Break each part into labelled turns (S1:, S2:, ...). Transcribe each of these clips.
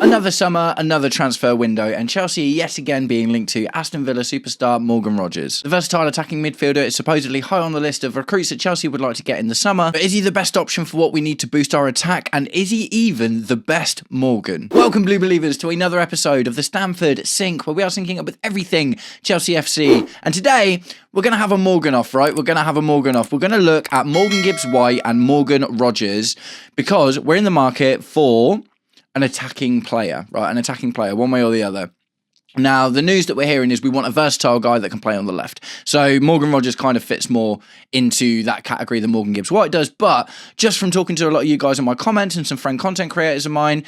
S1: Another summer, another transfer window, and Chelsea are yet again being linked to Aston Villa superstar Morgan Rogers. The versatile attacking midfielder is supposedly high on the list of recruits that Chelsea would like to get in the summer, but is he the best option for what we need to boost our attack, and is he even the best Morgan? Welcome, Blue Believers, to another episode of the Stamford Sync, where we are syncing up with everything Chelsea FC, and today we're going to have a Morgan off, right? We're going to have a Morgan off. We're going to look at Morgan Gibbs-White and Morgan Rogers, because we're in the market for an attacking player, right? An attacking player, one way or the other. Now, the news that we're hearing is we want a versatile guy that can play on the left. So Morgan Rogers kind of fits more into that category than Morgan Gibbs-White does. But just from talking to a lot of you guys in my comments and some friend content creators of mine,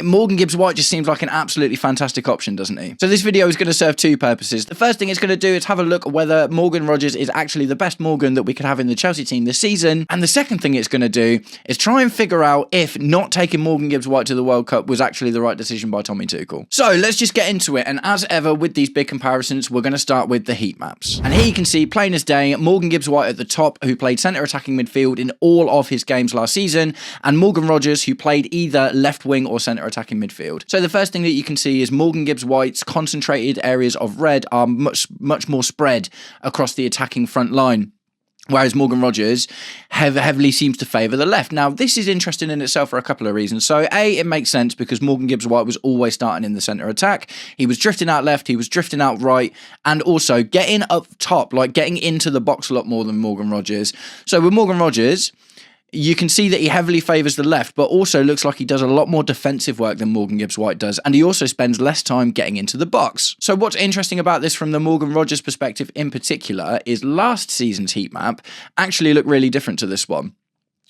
S1: Morgan Gibbs-White just seems like an absolutely fantastic option, doesn't he? So this video is going to serve two purposes. The first thing it's going to do is have a look at whether Morgan Rogers is actually the best Morgan that we could have in the Chelsea team this season. And the second thing it's going to do is try and figure out if not taking Morgan Gibbs-White to the World Cup was actually the right decision by Tommy Tuchel. So let's just get into it. And as ever with these big comparisons, we're going to start with the heat maps. And here you can see, plain as day, Morgan Gibbs-White at the top, who played centre attacking midfield in all of his games last season, and Morgan Rogers, who played either left wing or centre attacking midfield. So the first thing that you can see is Morgan Gibbs-White's concentrated areas of red are much more spread across the attacking front line, whereas Morgan Rogers heavily seems to favour the left. Now, this is interesting in itself for a couple of reasons. So, A, it makes sense because Morgan Gibbs-White was always starting in the centre attack. He was drifting out left, he was drifting out right, and also getting up top, like getting into the box a lot more than Morgan Rogers. So with Morgan Rogers, you can see that he heavily favours the left, but also looks like he does a lot more defensive work than Morgan Gibbs-White does, and he also spends less time getting into the box. So what's interesting about this from the Morgan Rogers perspective in particular is last season's heat map actually looked really different to this one.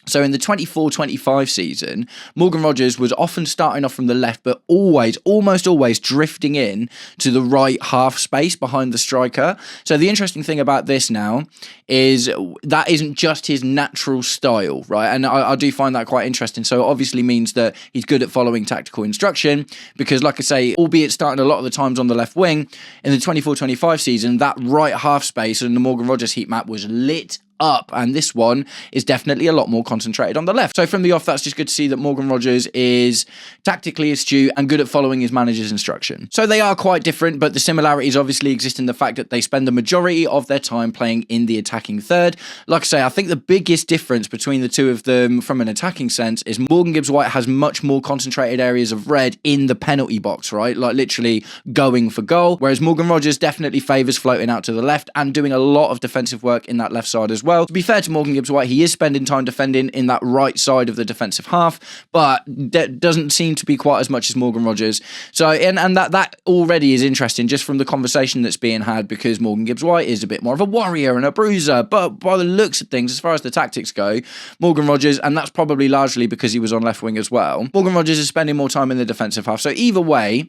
S1: So in the 24-25 season, Morgan Rogers was often starting off from the left, but almost always drifting in to the right half space behind the striker. So the interesting thing about this now is that isn't just his natural style, right? And I do find that quite interesting. So it obviously means that he's good at following tactical instruction because, like I say, albeit starting a lot of the times on the left wing, in the 24-25 season, that right half space in the Morgan Rogers heat map was lit up, and this one is definitely a lot more concentrated on the left. So from the off, that's just good to see that Morgan Rogers is tactically astute and good at following his manager's instruction. So they are quite different, but the similarities obviously exist in the fact that they spend the majority of their time playing in the attacking third. Like I say, I think the biggest difference between the two of them from an attacking sense is Morgan Gibbs-White has much more concentrated areas of red in the penalty box, right? Like literally going for goal, whereas Morgan Rogers definitely favours floating out to the left and doing a lot of defensive work in that left side as well. To be fair to Morgan Gibbs-White, he is spending time defending in that right side of the defensive half, but that doesn't seem to be quite as much as Morgan Rogers. So, and that already is interesting just from the conversation that's being had, because Morgan Gibbs-White is a bit more of a warrior and a bruiser, but by the looks of things, as far as the tactics go, Morgan Rogers, and that's probably largely because he was on left wing as well, Morgan Rogers is spending more time in the defensive half. So either way,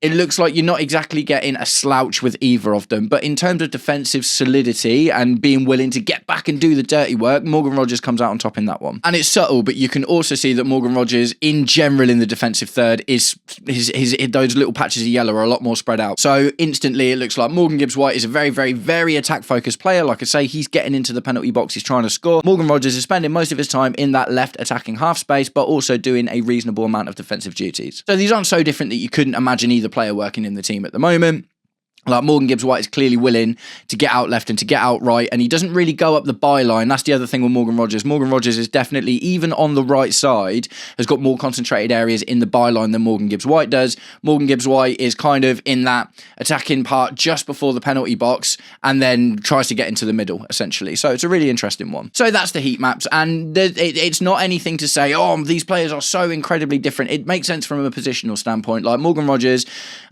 S1: it looks like you're not exactly getting a slouch with either of them. But in terms of defensive solidity and being willing to get back and do the dirty work, Morgan Rogers comes out on top in that one. And it's subtle, but you can also see that Morgan Rogers, in general in the defensive third, is those little patches of yellow are a lot more spread out. So instantly it looks like Morgan Gibbs-White is a very, very, very attack-focused player. Like I say, he's getting into the penalty box, he's trying to score. Morgan Rogers is spending most of his time in that left attacking half space, but also doing a reasonable amount of defensive duties. So these aren't so different that you couldn't imagine either player working in the team at the moment. Like Morgan Gibbs-White is clearly willing to get out left and to get out right, and he doesn't really go up the byline. That's the other thing with Morgan Rogers. Morgan Rogers is definitely, even on the right side, has got more concentrated areas in the byline than Morgan Gibbs-White does. Morgan Gibbs-White is kind of in that attacking part just before the penalty box and then tries to get into the middle, essentially. So it's a really interesting one. So that's the heat maps, and it's not anything to say, oh, these players are so incredibly different. It makes sense from a positional standpoint. Like Morgan Rogers,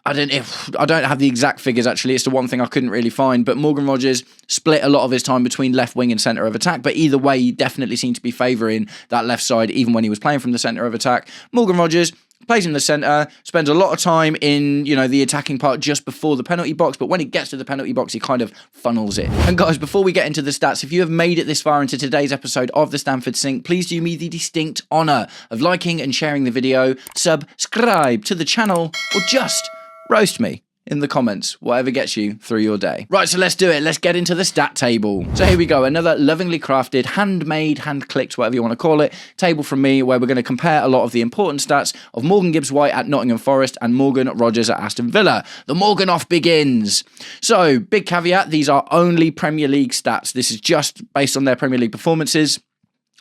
S1: I don't have the exact figures, actually. It's the one thing I couldn't really find, but Morgan Rogers split a lot of his time between left wing and centre of attack, but either way, he definitely seemed to be favouring that left side even when he was playing from the centre of attack. Morgan Rogers plays in the centre, spends a lot of time in, the attacking part just before the penalty box, but when it gets to the penalty box, he kind of funnels it. And guys, before we get into the stats, if you have made it this far into today's episode of the Stamford Sync, please do me the distinct honour of liking and sharing the video, subscribe to the channel, or just roast me in the comments, whatever gets you through your day. Right, so let's do it. Let's get into the stat table. So here we go, another lovingly crafted, handmade, hand-clicked, whatever you want to call it, table from me where we're going to compare a lot of the important stats of Morgan Gibbs-White at Nottingham Forest and Morgan Rogers at Aston Villa. The Morgan off begins. So, big caveat, these are only Premier League stats. This is just based on their Premier League performances.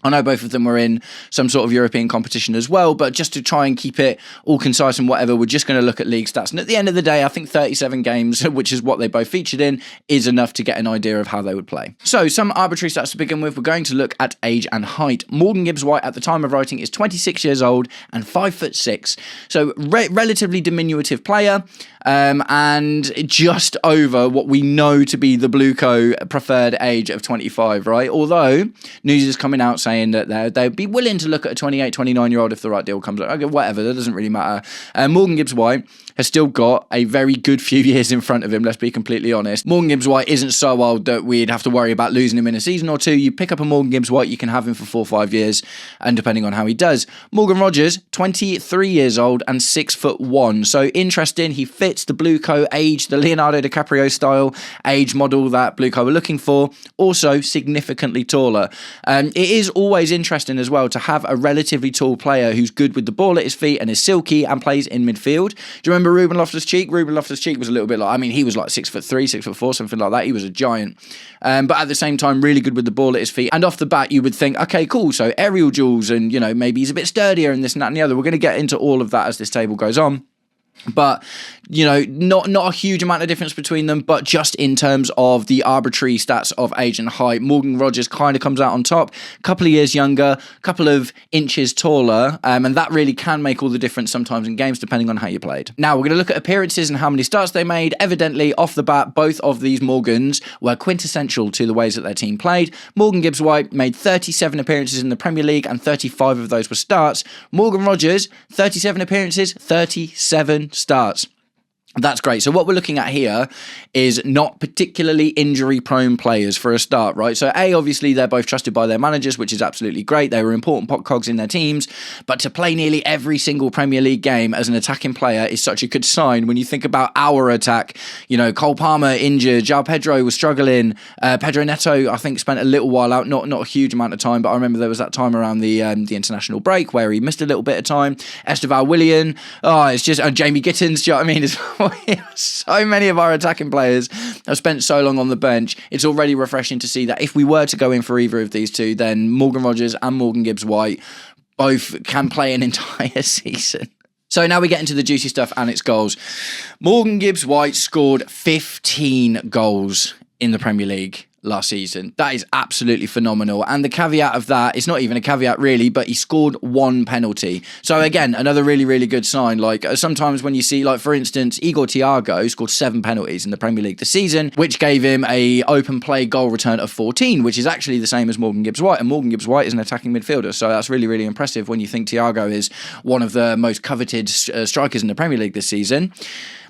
S1: I know both of them were in some sort of European competition as well, but just to try and keep it all concise and whatever, we're just going to look at league stats. And at the end of the day, I think 37 games, which is what they both featured in, is enough to get an idea of how they would play. So some arbitrary stats to begin with. We're going to look at age and height. Morgan Gibbs-White at the time of writing is 26 years old and 5'6". So relatively diminutive player. And just over what we know to be the Blueco preferred age of 25, right? Although news is coming out saying that they'd be willing to look at a 28, 29-year-old if the right deal comes up. Okay, whatever, that doesn't really matter. Morgan Gibbs-White has still got a very good few years in front of him, let's be completely honest. Morgan Gibbs-White isn't so old that we'd have to worry about losing him in a season or two. You pick up a Morgan Gibbs-White, you can have him for 4 or 5 years, and depending on how he does. Morgan Rogers, 23 years old and 6'1". So interesting, he fits the Blueco age, the Leonardo DiCaprio style age model that Blueco were looking for. Also significantly taller. It is always interesting as well to have a relatively tall player who's good with the ball at his feet and is silky and plays in midfield. Do you remember Ruben Loftus-Cheek? Ruben Loftus-Cheek was a little bit like, I mean, he was like 6'3", 6'4", something like that. He was a giant. But at the same time, really good with the ball at his feet. And off the bat, you would think, okay, cool. So aerial duels and, you know, maybe he's a bit sturdier and this and that and the other. We're going to get into all of that as this table goes on. But, you know, not a huge amount of difference between them, but just in terms of the arbitrary stats of age and height, Morgan Rogers kind of comes out on top, a couple of years younger, a couple of inches taller, and that really can make all the difference sometimes in games depending on how you played. Now, we're going to look at appearances and how many starts they made. Evidently, off the bat, both of these Morgans were quintessential to the ways that their team played. Morgan Gibbs-White made 37 appearances in the Premier League and 35 of those were starts. Morgan Rogers, 37 appearances, 37 starts. That's great. So what we're looking at here is not particularly injury-prone players for a start, right? So obviously they're both trusted by their managers, which is absolutely great. They were important pot cogs in their teams, but to play nearly every single Premier League game as an attacking player is such a good sign when you think about our attack. You know, Cole Palmer injured, João Pedro was struggling, Pedro Neto, I think, spent a little while out, not a huge amount of time, but I remember there was that time around the international break where he missed a little bit of time. Esteval Willian, it's just, Jamie Gittins, do you know what I mean? So many of our attacking players have spent so long on the bench. It's already refreshing to see that if we were to go in for either of these two, then Morgan Rogers and Morgan Gibbs-White both can play an entire season. So now we get into the juicy stuff and its goals. Morgan Gibbs-White scored 15 goals in the Premier League last season. That is absolutely phenomenal. And the caveat of that, it's not even a caveat really, but he scored 1 penalty. So again, another really, really good sign. Like sometimes when you see, like for instance, Igor Thiago scored 7 penalties in the Premier League this season, which gave him a open play goal return of 14, which is actually the same as Morgan Gibbs-White. And Morgan Gibbs-White is an attacking midfielder. So that's really, really impressive when you think Thiago is one of the most coveted strikers in the Premier League this season.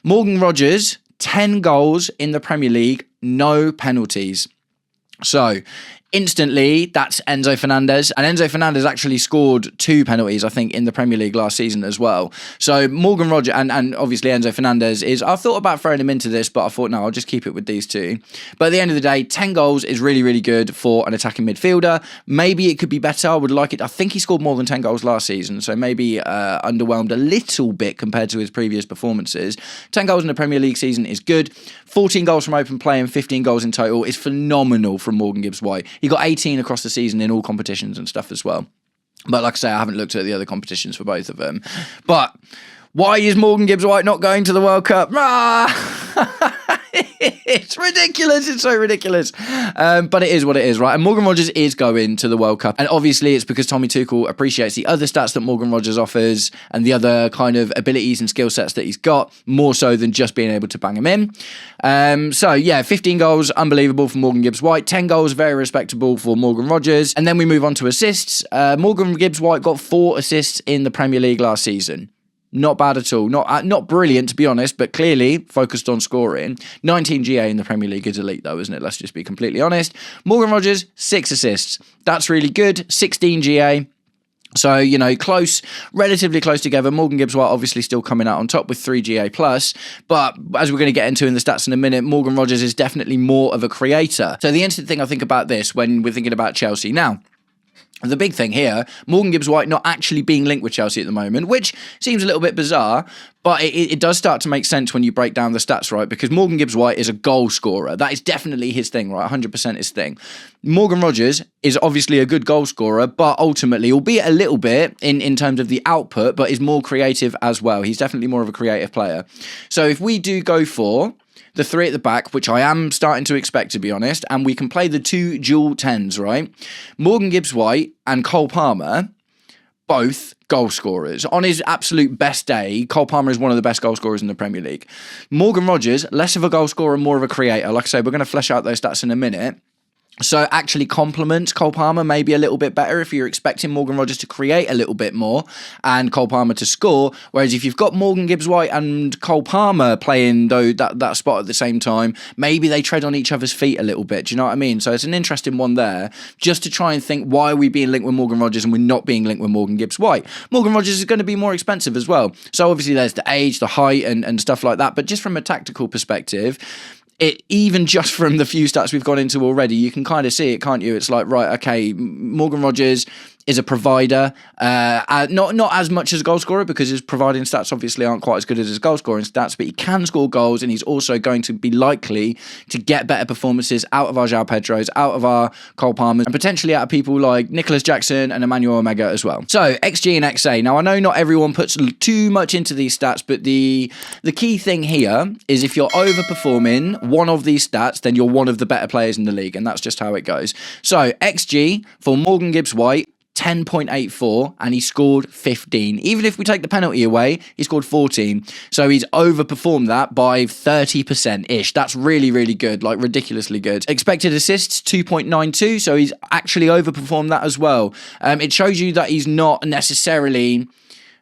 S1: Morgan Rogers, 10 goals in the Premier League, no penalties. So, instantly, that's Enzo Fernandez. And Enzo Fernandez actually scored 2 penalties, I think, in the Premier League last season as well. So, Morgan Rogers, and obviously Enzo Fernandez is, I thought about throwing him into this, but I thought, no, I'll just keep it with these two. But at the end of the day, 10 goals is really, really good for an attacking midfielder. Maybe it could be better. I would like it. I think he scored more than 10 goals last season, so maybe underwhelmed a little bit compared to his previous performances. 10 goals in the Premier League season is good. 14 goals from open play and 15 goals in total is phenomenal from Morgan Gibbs-White. He got 18 across the season in all competitions and stuff as well. But like I say, I haven't looked at the other competitions for both of them. But why is Morgan Gibbs-White not going to the World Cup? It's ridiculous. It's so ridiculous. But it is what it is, right? And Morgan Rogers is going to the World Cup. And obviously it's because Tommy Tuchel appreciates the other stats that Morgan Rogers offers and the other kind of abilities and skill sets that he's got, more so than just being able to bang him in. So yeah, 15 goals, unbelievable for Morgan Gibbs-White. 10 goals, very respectable for Morgan Rogers. And then we move on to assists. Morgan Gibbs-White got 4 assists in the Premier League last season. Not bad at all. Not brilliant, to be honest, but clearly focused on scoring. 19 GA in the Premier League is elite, though, isn't it? Let's just be completely honest. Morgan Rogers, 6 assists. That's really good. 16 GA. So, you know, close, relatively close together. Morgan Gibbs White obviously still coming out on top with 3 GA+, but as we're going to get into in the stats in a minute, Morgan Rogers is definitely more of a creator. So the interesting thing I think about this when we're thinking about Chelsea now, the big thing here, Morgan Gibbs White not actually being linked with Chelsea at the moment, which seems a little bit bizarre, but it does start to make sense when you break down the stats, right? Because Morgan Gibbs White is a goal scorer. That is definitely his thing, right? 100% his thing. Morgan Rogers is obviously a good goal scorer, but ultimately, albeit a little bit in terms of the output, but is more creative as well. He's definitely more of a creative player. So if we do go for the 3 at the back, which I am starting to expect, to be honest, and we can play the 2 dual 10s, right? Morgan Gibbs White and Cole Palmer, both goal scorers. On his absolute best day, Cole Palmer is one of the best goal scorers in the Premier League. Morgan Rogers, less of a goal scorer, more of a creator. Like I say, we're going to flesh out those stats in a minute. So actually complements Cole Palmer maybe a little bit better if you're expecting Morgan Rogers to create a little bit more and Cole Palmer to score. Whereas if you've got Morgan Gibbs White and Cole Palmer playing though that spot at the same time, maybe they tread on each other's feet a little bit. Do you know what I mean? So it's an interesting one there, just to try and think, why are we being linked with Morgan Rogers and we're not being linked with Morgan Gibbs White? Morgan Rogers is going to be more expensive as well. So obviously there's the age, the height and stuff like that. But just from a tactical perspective, even just from the few stats we've gone into already, you can kind of see it, can't you? It's like, right, okay, Morgan Rogers is a provider, not as much as a goal scorer, because his providing stats obviously aren't quite as good as his goal scoring stats, but he can score goals, and he's also going to be likely to get better performances out of our João Pedros, out of our Cole Palmers, and potentially out of people like Nicholas Jackson and Emmanuel Omega as well. So XG and XA. Now I know not everyone puts too much into these stats, but the key thing here is if you're overperforming one of these stats, then you're one of the better players in the league, and that's just how it goes. So XG for Morgan Gibbs White, 10.84, and he scored 15. Even if we take the penalty away, he scored 14. So he's overperformed that by 30%-ish. That's really, really good, like ridiculously good. Expected assists, 2.92, so he's actually overperformed that as well. It shows you that he's not necessarily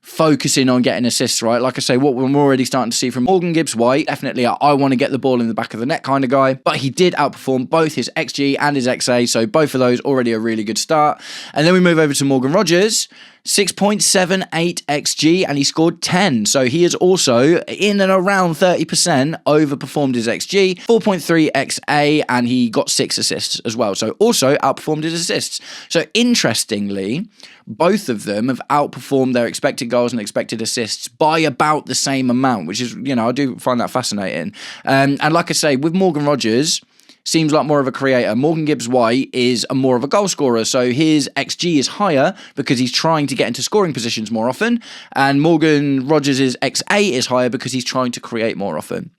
S1: focusing on getting assists, right? Like I say, what we're already starting to see from Morgan Gibbs White, definitely I want to get the ball in the back of the net kind of guy, but he did outperform both his XG and his XA, so both of those already a really good start. And then we move over to Morgan Rogers, 6.78 XG, and he scored 10. So he is also in and around 30% overperformed his XG, 4.3 XA, and he got 6 assists as well. So also outperformed his assists. So interestingly, both of them have outperformed their expected goals and expected assists by about the same amount, which is, you know, I do find that fascinating. And like I say, with Morgan Rogers, seems like more of a creator. Morgan Gibbs White is more of a goal scorer, so his XG is higher because he's trying to get into scoring positions more often, and Morgan Rogers' XA is higher because he's trying to create more often.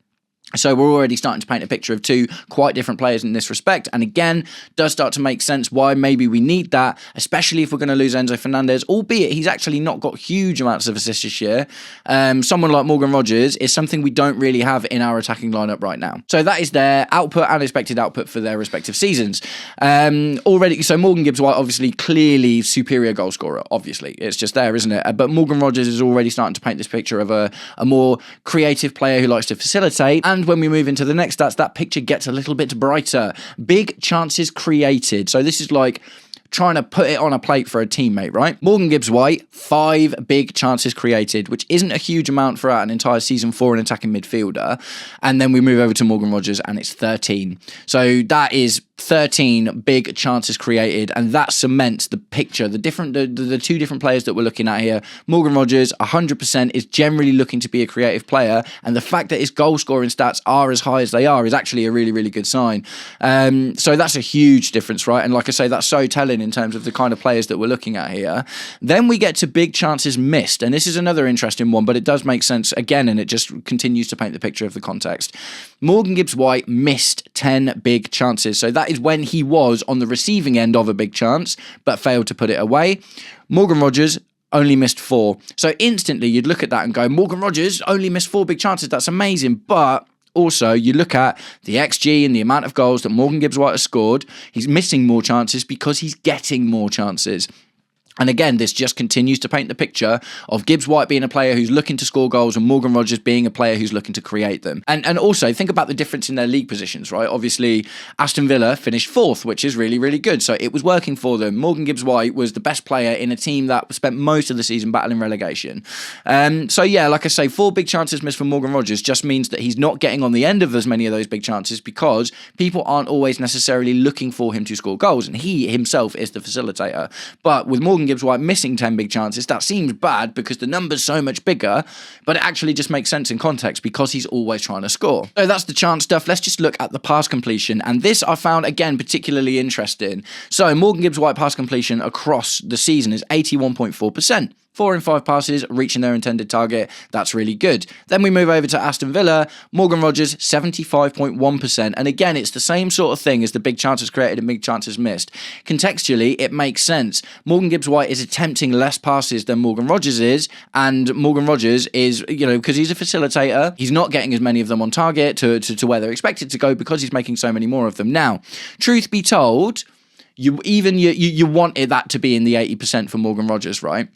S1: So we're already starting to paint a picture of two quite different players in this respect, and again, does start to make sense why maybe we need that, especially if we're going to lose Enzo Fernandez, albeit he's actually not got huge amounts of assists this year. Someone like Morgan Rogers is something we don't really have in our attacking lineup right now. So that is their output and expected output for their respective seasons. Already, so Morgan Gibbs White, obviously, clearly superior goal scorer, obviously. It's just there, isn't it? But Morgan Rogers is already starting to paint this picture of a more creative player who likes to facilitate. And when we move into the next stats, that picture gets a little bit brighter. Big chances created. So this is like trying to put it on a plate for a teammate, right? Morgan Gibbs White, 5 big chances created, which isn't a huge amount throughout an entire season for an attacking midfielder. And then we move over to Morgan Rogers and it's 13. So that is 13 big chances created, and that cements the picture. The two different players that we're looking at here. Morgan Rogers, 100%, is generally looking to be a creative player, and the fact that his goal scoring stats are as high as they are is actually a really, really good sign. So that's a huge difference, right? And like I say, that's so telling in terms of the kind of players that we're looking at here. Then we get to big chances missed, and this is another interesting one, but it does make sense again, and it just continues to paint the picture of the context. Morgan Gibbs White missed 10 big chances, so that is when he was on the receiving end of a big chance, but failed to put it away. Morgan Rogers only missed 4. So instantly you'd look at that and go, Morgan Rogers only missed 4 big chances. That's amazing. But also, you look at the XG and the amount of goals that Morgan Gibbs White has scored. He's missing more chances because he's getting more chances. And again, this just continues to paint the picture of Gibbs White being a player who's looking to score goals and Morgan Rogers being a player who's looking to create them. And also, think about the difference in their league positions, right? Obviously, Aston Villa finished 4th, which is really, really good. So it was working for them. Morgan Gibbs White was the best player in a team that spent most of the season battling relegation. So yeah, like I say, 4 big chances missed for Morgan Rogers just means that he's not getting on the end of as many of those big chances because people aren't always necessarily looking for him to score goals. And he himself is the facilitator. But with Morgan Gibbs White missing 10 big chances, that seems bad because the number's so much bigger, but it actually just makes sense in context because he's always trying to score. So that's the chance stuff. Let's just look at the pass completion, and this I found again particularly interesting. So Morgan Gibbs White pass completion across the season is 81.4%. 4 in 5 passes reaching their intended target. That's really good. Then we move over to Aston Villa. Morgan Rogers, 75.1%. And again, it's the same sort of thing as the big chances created and big chances missed. Contextually, it makes sense. Morgan Gibbs White is attempting less passes than Morgan Rogers is. And Morgan Rogers is, because he's a facilitator, he's not getting as many of them on target to where they're expected to go because he's making so many more of them. Now, truth be told, you wanted that to be in the 80% for Morgan Rogers, right?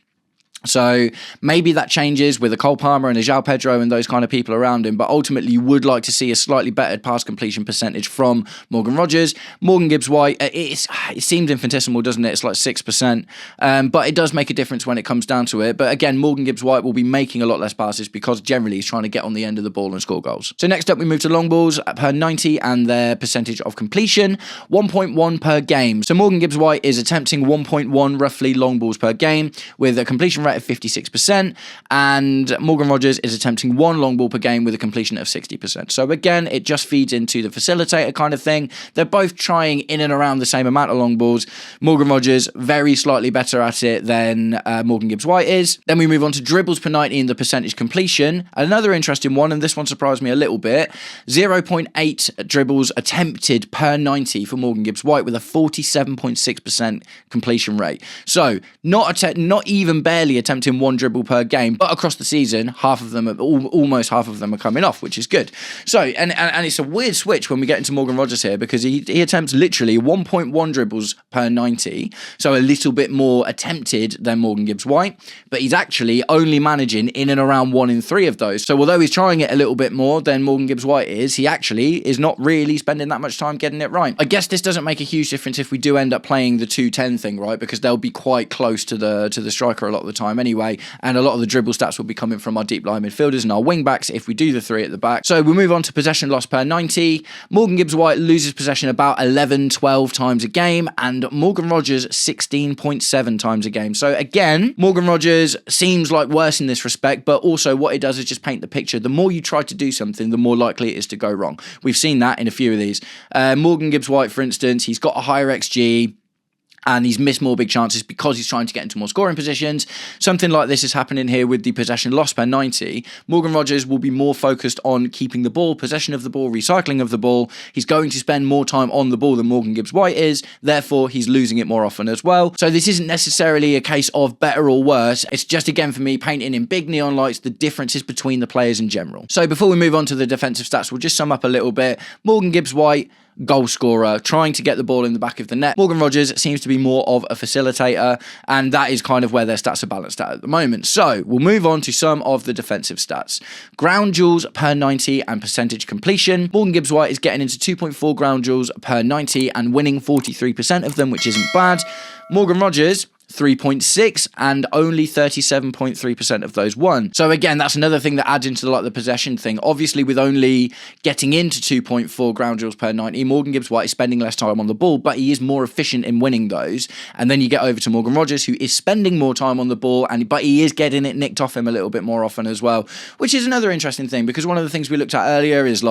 S1: So maybe that changes with a Cole Palmer and a João Pedro and those kind of people around him, but ultimately you would like to see a slightly better pass completion percentage from Morgan Rogers. Morgan Gibbs White, it seems infinitesimal, doesn't it? It's like 6%, but it does make a difference when it comes down to it. But again, Morgan Gibbs White will be making a lot less passes because generally he's trying to get on the end of the ball and score goals. So next up we move to long balls per 90 and their percentage of completion, 1.1 per game. So Morgan Gibbs White is attempting 1.1 roughly long balls per game with a completion rate of 56%, and Morgan Rogers is attempting 1 long ball per game with a completion of 60%. So again, it just feeds into the facilitator kind of thing. They're both trying in and around the same amount of long balls. Morgan Rogers very slightly better at it than Morgan Gibbs White is. Then we move on to dribbles per 90 and the percentage completion. Another interesting one, and this one surprised me a little bit, 0.8 dribbles attempted per 90 for Morgan Gibbs White with a 47.6% completion rate. So not even barely attempting 1 dribble per game, but across the season, almost half of them are coming off, which is good. So, and it's a weird switch when we get into Morgan Rogers here because he attempts literally 1.1 dribbles per 90, so a little bit more attempted than Morgan Gibbs White, but he's actually only managing in and around 1 in 3 of those. So although he's trying it a little bit more than Morgan Gibbs White is, he actually is not really spending that much time getting it right. I guess this doesn't make a huge difference if we do end up playing the 2-10 thing, right? Because they'll be quite close to the striker a lot of the time anyway, and a lot of the dribble stats will be coming from our deep line midfielders and our wing backs if we do the 3 at the back. So we move on to possession loss per 90. Morgan Gibbs White loses possession about 11-12 times a game, and Morgan Rogers 16.7 times a game. So again, Morgan Rogers seems like worse in this respect, but also what it does is just paint the picture. The more you try to do something, the more likely it is to go wrong. We've seen that in a few of these. Morgan Gibbs White, for instance, he's got a higher XG, and he's missed more big chances because he's trying to get into more scoring positions. Something like this is happening here with the possession loss per 90. Morgan Rogers will be more focused on keeping the ball, possession of the ball, recycling of the ball. He's going to spend more time on the ball than Morgan Gibbs White is, therefore he's losing it more often as well. So this isn't necessarily a case of better or worse. It's just, again, for me, painting in big neon lights the differences between the players in general. So before we move on to the defensive stats, we'll just sum up a little bit. Morgan Gibbs White, goal scorer, trying to get the ball in the back of the net. Morgan Rogers seems to be more of a facilitator, and that is kind of where their stats are balanced at the moment. So we'll move on to some of the defensive stats. Ground duels per 90 and percentage completion. Morgan Gibbs White is getting into 2.4 ground duels per 90 and winning 43% of them, which isn't bad. Morgan Rogers, 3.6 and only 37.3% of those won. So again, that's another thing that adds into the possession thing. Obviously, with only getting into 2.4 ground duels per 90, Morgan Gibbs White is spending less time on the ball, but he is more efficient in winning those. And then you get over to Morgan Rogers, who is spending more time on the ball, but he is getting it nicked off him a little bit more often as well, which is another interesting thing, because one of the things we looked at earlier is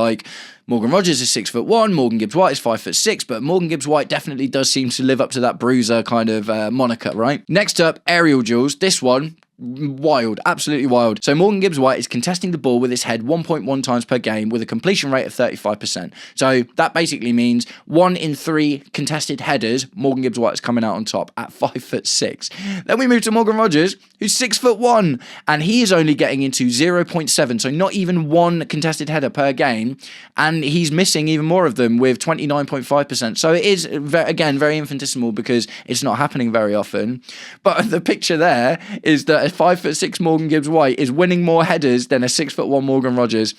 S1: Morgan Rogers is 6'1", Morgan Gibbs White is 5'6", but Morgan Gibbs White definitely does seem to live up to that bruiser kind of moniker, right? Next up, aerial duels. This one, Wild, absolutely wild. So Morgan Gibbs-White is contesting the ball with his head 1.1 times per game with a completion rate of 35%. So that basically means 1 in 3 contested headers, Morgan Gibbs-White is coming out on top at 5'6". Then we move to Morgan Rogers, who's 6'1", and he is only getting into 0.7, so not even 1 contested header per game, and he's missing even more of them with 29.5%. So it is, again, very infinitesimal because it's not happening very often. But the picture there is that a 5'6" Morgan Gibbs-White is winning more headers than a 6'1" Morgan Rogers,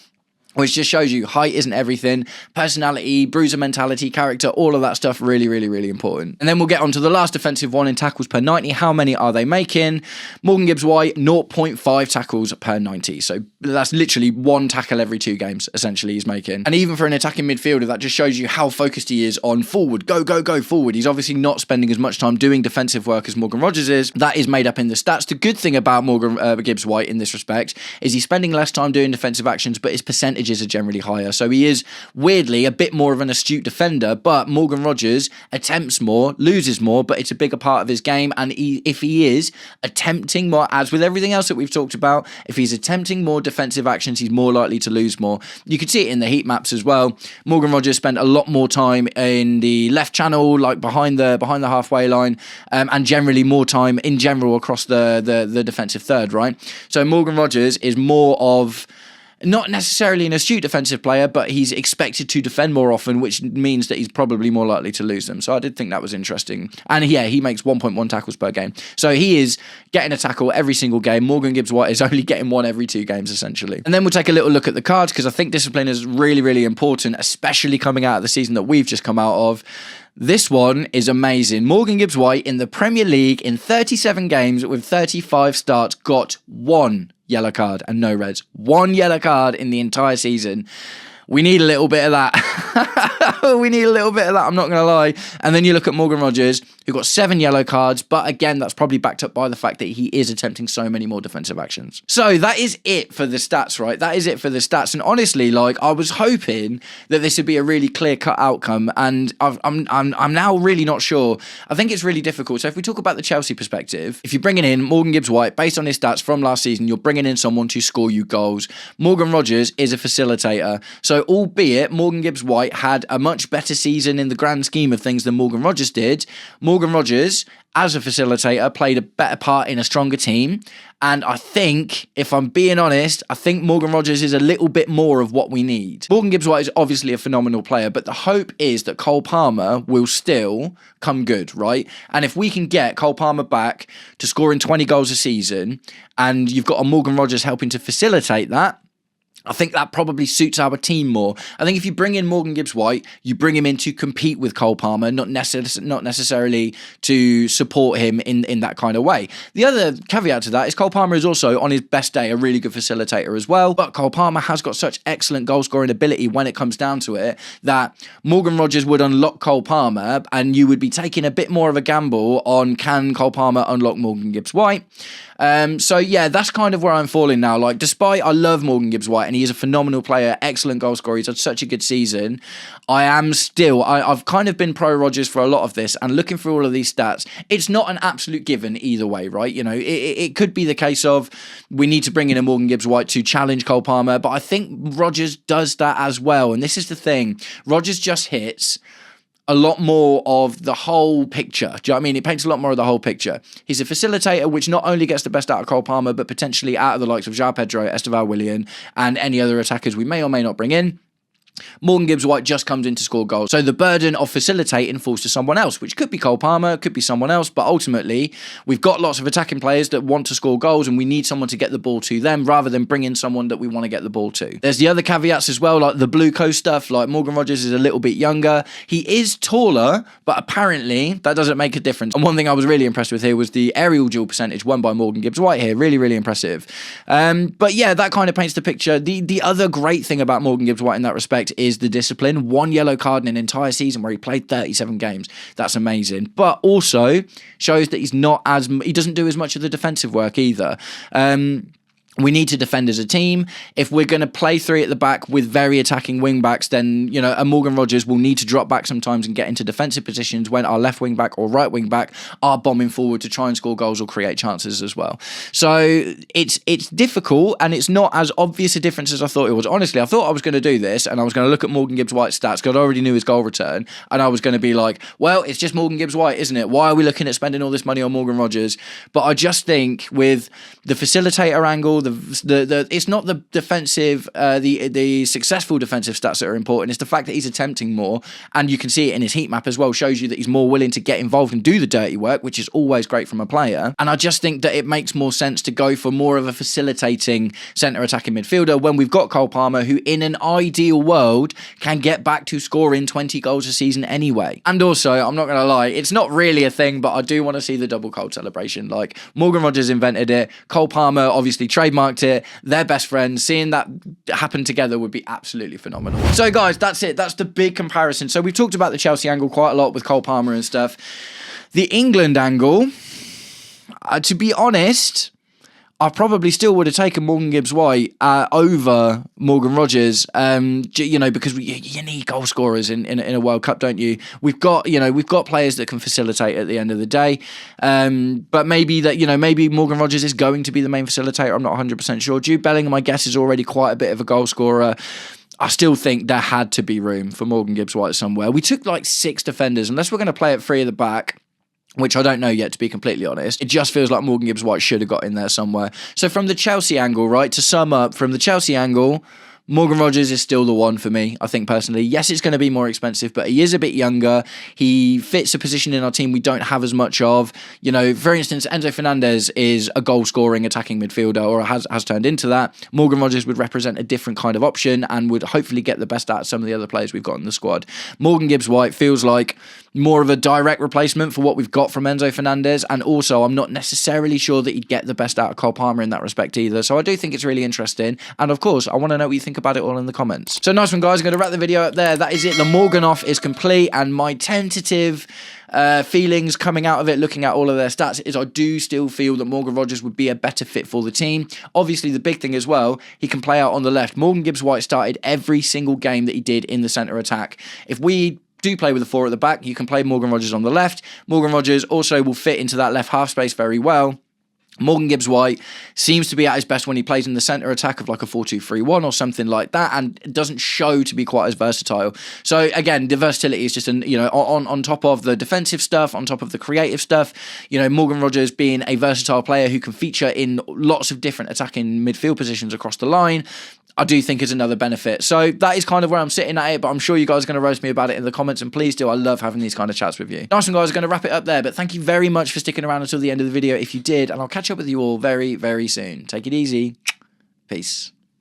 S1: which just shows you height isn't everything. Personality, bruiser mentality, character, all of that stuff really, really, really important. And then we'll get on to the last defensive one in tackles per 90. How many are they making? Morgan Gibbs-White, 0.5 tackles per 90. So that's literally 1 tackle every 2 games, essentially, he's making. And even for an attacking midfielder, that just shows you how focused he is on forward. Go, go, go, forward. He's obviously not spending as much time doing defensive work as Morgan Rogers is. That is made up in the stats. The good thing about Morgan Gibbs-White in this respect is he's spending less time doing defensive actions, but his percentages are generally higher. So he is, weirdly, a bit more of an astute defender, but Morgan Rogers attempts more, loses more, but it's a bigger part of his game. And if he is attempting more, as with everything else that we've talked about, if he's attempting more defensive actions, he's more likely to lose more. You could see it in the heat maps as well. Morgan Rogers spent a lot more time in the left channel, like behind the halfway line, and generally more time in general across the defensive third, right? So Morgan Rogers is more of not necessarily an astute defensive player, but he's expected to defend more often, which means that he's probably more likely to lose them. So I did think that was interesting. And yeah, he makes 1.1 tackles per game. So he is getting a tackle every single game. Morgan Gibbs-White is only getting 1 every 2 games, essentially. And then we'll take a little look at the cards, because I think discipline is really, really important, especially coming out of the season that we've just come out of. This one is amazing. Morgan Gibbs-White in the Premier League in 37 games with 35 starts got 1 yellow card and no reds. 1 yellow card in the entire season. We need a little bit of that. We need a little bit of that, I'm not going to lie. And then you look at Morgan Rogers, who got 7 yellow cards, but again, that's probably backed up by the fact that he is attempting so many more defensive actions. So that is it for the stats, right? That is it for the stats. And honestly, like, I was hoping that this would be a really clear-cut outcome, and I'm now really not sure. I think it's really difficult. So if we talk about the Chelsea perspective, if you're bringing in Morgan Gibbs-White, based on his stats from last season, you're bringing in someone to score you goals. Morgan Rogers is a facilitator. So albeit Morgan Gibbs-White had a much better season in the grand scheme of things than Morgan Rogers did, Morgan Rogers, as a facilitator, played a better part in a stronger team. And I think, if I'm being honest, I think Morgan Rogers is a little bit more of what we need. Morgan Gibbs-White is obviously a phenomenal player, but the hope is that Cole Palmer will still come good, right? And if we can get Cole Palmer back to scoring 20 goals a season, and you've got a Morgan Rogers helping to facilitate that, I think that probably suits our team more. I think if you bring in Morgan Gibbs-White, you bring him in to compete with Cole Palmer, not necessarily to support him in that kind of way. The other caveat to that is Cole Palmer is also, on his best day, a really good facilitator as well. But Cole Palmer has got such excellent goal-scoring ability when it comes down to it that Morgan Rogers would unlock Cole Palmer, and you would be taking a bit more of a gamble on, can Cole Palmer unlock Morgan Gibbs-White? So yeah, that's kind of where I'm falling now. Like, despite I love Morgan Gibbs-White and he is a phenomenal player, excellent goal scorer, he's had such a good season, I've kind of been pro Rogers for a lot of this, and looking through all of these stats, it's not an absolute given either way, right? You know, it could be the case of we need to bring in a Morgan Gibbs-White to challenge Cole Palmer, but I think Rogers does that as well. And this is the thing, Rogers just hits a lot more of the whole picture. Do you know what I mean? It paints a lot more of the whole picture. He's a facilitator, which not only gets the best out of Cole Palmer, but potentially out of the likes of João Pedro, Esteval Willian, and any other attackers we may or may not bring in. Morgan Gibbs-White just comes in to score goals. So the burden of facilitating falls to someone else, which could be Cole Palmer, could be someone else, but ultimately we've got lots of attacking players that want to score goals, and we need someone to get the ball to them rather than bring in someone that we want to get the ball to. There's the other caveats as well, like the Blue Coast stuff, like Morgan Rogers is a little bit younger. He is taller, but apparently that doesn't make a difference. And one thing I was really impressed with here was the aerial duel percentage won by Morgan Gibbs-White here. Really, really impressive. But yeah, that kind of paints the picture. The other great thing about Morgan Gibbs-White in that respect is the discipline. 1 yellow card in an entire season where he played 37 games. That's amazing. But also shows that he doesn't do as much of the defensive work either. We need to defend as a team. If we're going to play three at the back with very attacking wing backs, then, you know, a Morgan Rogers will need to drop back sometimes and get into defensive positions when our left wing back or right wing back are bombing forward to try and score goals or create chances as well. So it's difficult, and it's not as obvious a difference as I thought it was. Honestly, I thought I was going to do this and I was going to look at Morgan Gibbs-White's stats because I already knew his goal return, and I was going to be like, well, it's just Morgan Gibbs-White, isn't it? Why are we looking at spending all this money on Morgan Rogers? But I just think with the facilitator angle, it's not the defensive, the successful defensive stats that are important. It's the fact that he's attempting more, and you can see it in his heat map as well. Shows you that he's more willing to get involved and do the dirty work, which is always great from a player. And I just think that it makes more sense to go for more of a facilitating centre attacking midfielder when we've got Cole Palmer, who in an ideal world can get back to scoring 20 goals a season anyway. And also, I'm not going to lie, it's not really a thing, but I do want to see the double cold celebration. Like, Morgan Rogers invented it, Cole Palmer obviously trademarked it. They're best friends. Seeing that happen together would be absolutely phenomenal. So guys, that's it. That's the big comparison. So we've talked about the Chelsea angle quite a lot with Cole Palmer and stuff. The England angle, to be honest, I probably still would have taken Morgan Gibbs-White over Morgan Rogers, you know, because you need goal scorers in a World Cup, don't you? We've got players that can facilitate at the end of the day, but maybe Morgan Rogers is going to be the main facilitator. I'm not 100% sure. Jude Bellingham, I guess, is already quite a bit of a goal scorer. I still think there had to be room for Morgan Gibbs-White somewhere. We took like 6 defenders, unless we're going to play at 3 at the back, which I don't know yet, to be completely honest. It just feels like Morgan Gibbs-White should have got in there somewhere. So from the Chelsea angle, right, to sum up, from the Chelsea angle, Morgan Rogers is still the one for me, I think, personally. Yes, it's going to be more expensive, but he is a bit younger. He fits a position in our team we don't have as much of. You know, for instance, Enzo Fernandez is a goal-scoring attacking midfielder, or has turned into that. Morgan Rogers would represent a different kind of option and would hopefully get the best out of some of the other players we've got in the squad. Morgan Gibbs-White feels like more of a direct replacement for what we've got from Enzo Fernandez, and also I'm not necessarily sure that he'd get the best out of Cole Palmer in that respect either. So I do think it's really interesting, and of course I want to know what you think about it all in the comments. So nice one, guys. I'm going to wrap the video up there. That is it. The Morgan off is complete, and my tentative feelings coming out of it, looking at all of their stats, is I do still feel that Morgan Rogers would be a better fit for the team. Obviously, the big thing as well, he can play out on the left. Morgan Gibbs-White started every single game that he did in the centre attack. If we do play with a 4 at the back, you can play Morgan Rogers on the left. Morgan Rogers also will fit into that left half space very well. Morgan Gibbs-White seems to be at his best when he plays in the centre attack of like a 4-2-3-1 or something like that, and doesn't show to be quite as versatile. So again, the versatility is just on top of the defensive stuff, on top of the creative stuff. You know, Morgan Rogers being a versatile player who can feature in lots of different attacking midfield positions across the line, I do think is another benefit. So that is kind of where I'm sitting at it, but I'm sure you guys are going to roast me about it in the comments, and please do. I love having these kind of chats with you. Nice one, guys. I'm going to wrap it up there, but thank you very much for sticking around until the end of the video if you did, and I'll catch up with you all very, very soon. Take it easy. Peace.